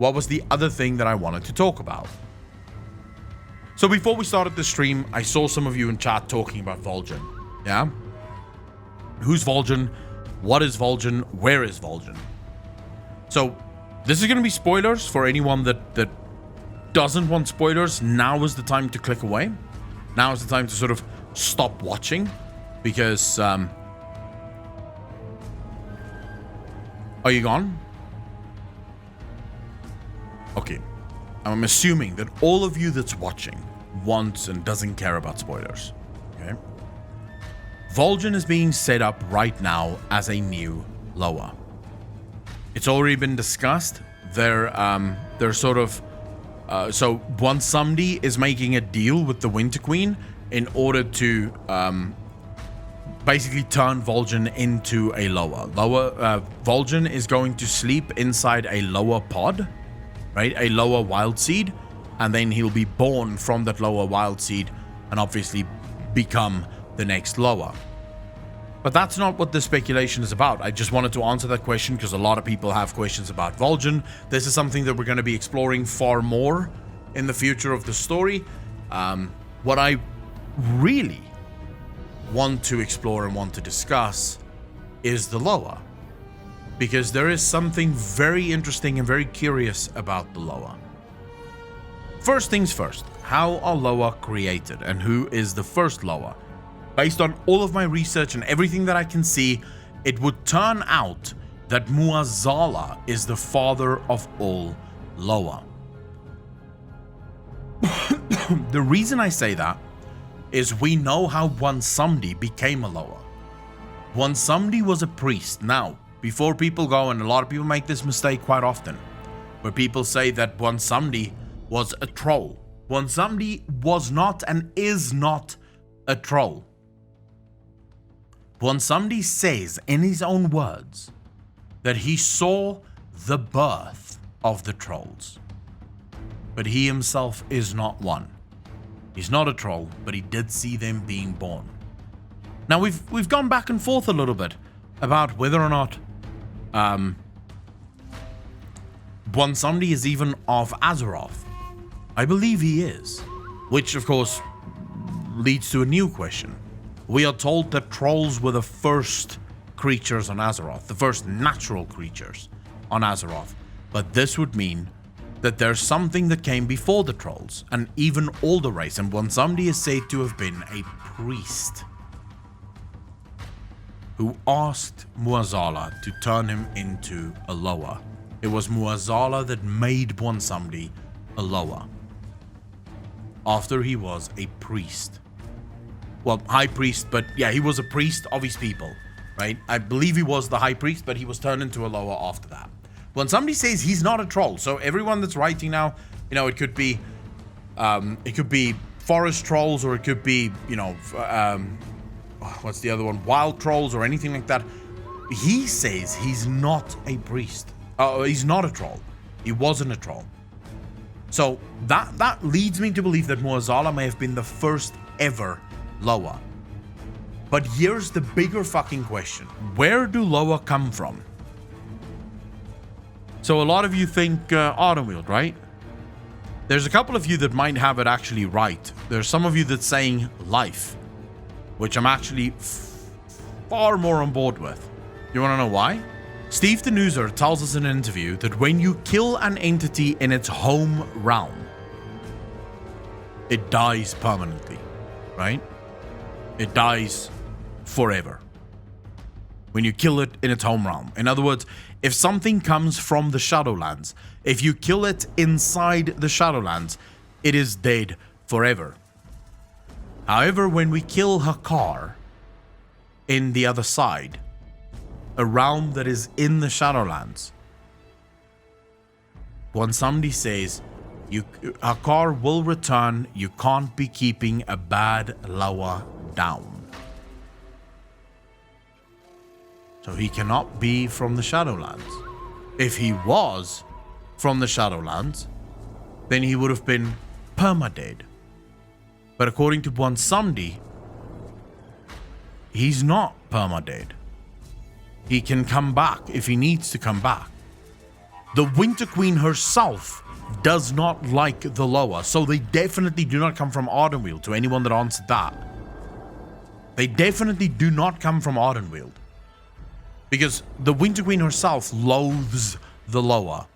what was the other thing that I wanted to talk about? So before we started the stream, I saw some of you in chat talking about Vol'jin. Yeah? Who's Vol'jin? What is Vol'jin? Where is Vol'jin? So this is going to be spoilers for anyone that doesn't want spoilers. Now is the time to click away. Now is the time to sort of stop watching, because are you gone? Okay. I'm assuming that all of you that's watching wants and doesn't care about spoilers. Okay. Vol'jin is being set up right now as a new LOA. It's already been discussed. They're sort of so Bwonsamdi is making a deal with the Winter Queen in order to basically turn Vol'jin into a LOA. Vol'jin is going to sleep inside a LOA pod, right? A LOA wild seed, and then he'll be born from that LOA wild seed and obviously become the next LOA. But that's not what this speculation is about. I just wanted to answer that question because a lot of people have questions about Vol'jin. This is something that we're going to be exploring far more in the future of the story. What I really want to explore and want to discuss is the LOA, because there is something very interesting and very curious about the LOA. First things first, how are LOA created and who is the first LOA? Based on all of my research and everything that I can see, it would turn out that Mu'azzala is the father of all LOA. The reason I say that is we know how Bwonsamdi became a LOA. Bwonsamdi was a priest. Now, before people go, and a lot of people make this mistake quite often, where people say that Bwonsamdi was a troll. Bwonsamdi was not and is not a troll. Bwonsamdi says in his own words that he saw the birth of the trolls, but he himself is not one. He's not a troll, but he did see them being born. Now we've gone back and forth a little bit about whether or not Bwonsamdi is even of Azeroth. I believe he is, which of course leads to a new question. We are told that trolls were the first creatures on Azeroth, the first natural creatures on Azeroth. But this would mean that there's something that came before the trolls, an even older race, and Bwonsamdi is said to have been a priest who asked Mu'azzala to turn him into a LOA. It was Mu'azzala that made Bwonsamdi a LOA after he was a priest. Well, high priest, but yeah, he was a priest of his people, right? I believe he was the high priest, but he was turned into a LOA after that. When somebody says he's not a troll, so everyone that's writing now, you know, it could be forest trolls, or it could be, you know, what's the other one? Wild trolls or anything like that. He says he's not a priest. He's not a troll. He wasn't a troll. So that leads me to believe that Mu'azzala may have been the first ever LOA. But here's the bigger fucking question. Where do LOA come from? So a lot of you think Ardenweald, right? There's a couple of you that might have it actually right. There's some of you that's saying life, which I'm actually far more on board with. You want to know why? Steve the Newser tells us in an interview that when you kill an entity in its home realm, it dies permanently, right? It dies forever when you kill it in its home realm. In other words, if something comes from the Shadowlands, if you kill it inside the Shadowlands, it is dead forever. However, when we kill Hakar in the other side, a realm that is in the Shadowlands, when somebody says, Hakar will return, you can't be keeping a bad LOA down. So he cannot be from the Shadowlands. If he was from the Shadowlands, then he would have been permadead. But according to Bwonsamdi, he's not permadead. He can come back if he needs to come back. The Winter Queen herself does not like the Loa, so they definitely do not come from Ardenweald, to anyone that answered that. They definitely do not come from Ardenweald. Because the Winter Queen herself loathes the Loa.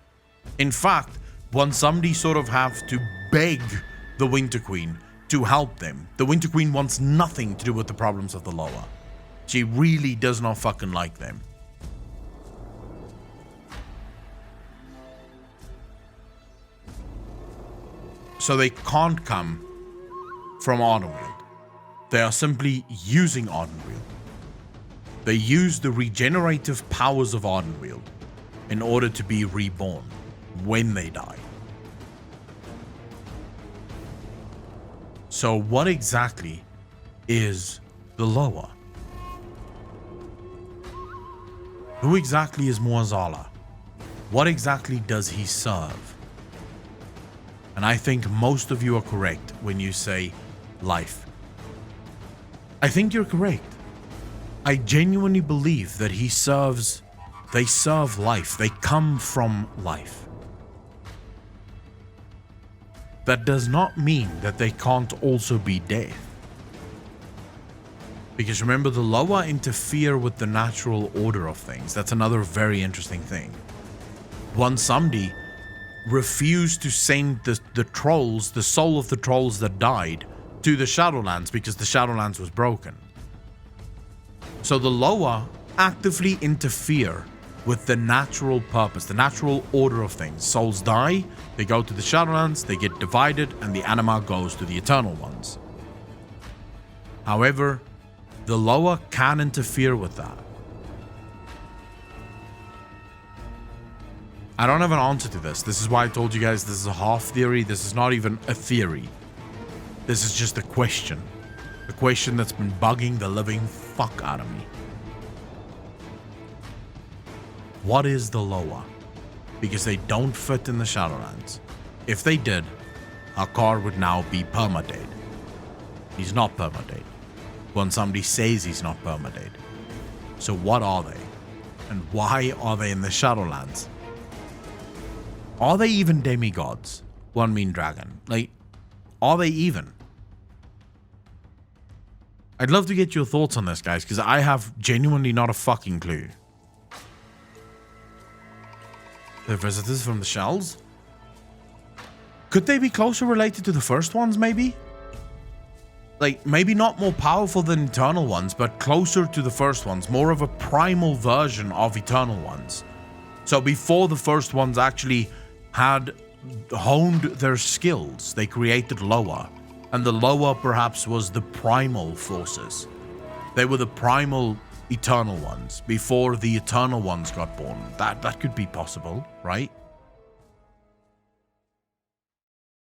In fact, when somebody sort of have to beg the Winter Queen to help them, the Winter Queen wants nothing to do with the problems of the Loa. She really does not fucking like them. So they can't come from Ardenweald. They are simply using Ardenweald. They use the regenerative powers of Ardenweald in order to be reborn when they die. So what exactly is the Loa? Who exactly is Muazala? What exactly does he serve? And I think most of you are correct when you say life. I think you're correct. I genuinely believe that they serve life. They come from life. That does not mean that they can't also be death. Because remember, the Loa interfere with the natural order of things. That's another very interesting thing. Once somebody refused to send the trolls, the soul of the trolls that died, to the Shadowlands because the Shadowlands was broken. So the Loa actively interfere with the natural purpose, the natural order of things. Souls die, they go to the Shadowlands, they get divided, and the anima goes to the Eternal Ones. However, the Loa can interfere with that. I don't have an answer to this. This is why I told you guys this is a half theory. This is not even a theory. This is just a question. A question that's been bugging the living fuck out of me. What is the Loa? Because they don't fit in the Shadowlands. If they did, Hakar would now be permadead. He's not permadead. When somebody says he's not permadead. So what are they? And why are they in the Shadowlands? Are they even demigods? One mean dragon. Like, are they even? I'd love to get your thoughts on this, guys, because I have genuinely not a fucking clue. The visitors from the shells? Could they be closer related to the first ones, maybe? Like, maybe not more powerful than Eternal Ones, but closer to the first ones. More of a primal version of Eternal Ones. So before the first ones actually had honed their skills, they created Loa. And the Loa perhaps was the primal forces. They were the primal Eternal Ones before the Eternal Ones got born. That could be possible, right?